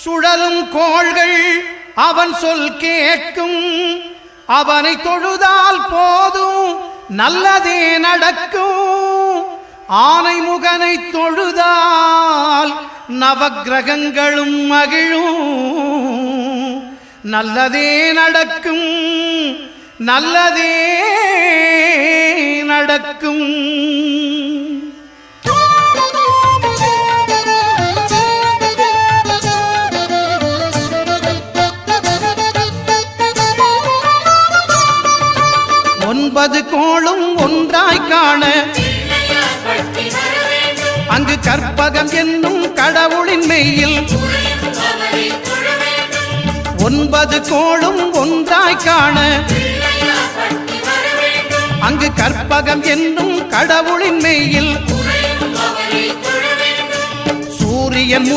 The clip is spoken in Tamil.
சுழலும் கோள்கள் அவன் சொல் கேட்கும். அவனை தொழுதால் போதும் நல்லதே நடக்கும். ஆனை முகனை தொழுதால் நவக்கிரகங்களும் மகிழும். நல்லதே நடக்கும், நல்லதே நடக்கும். ஒன்பது கோளும் ஒன்றாய் காண அங்கு கற்பகம் என்னும் கடவுளின் மெய்யில். ஒன்பது கோளும் ஒன்றாய் காண அங்கு கற்பகம் என்னும் கடவுளின் மெய்யில். சூரியன்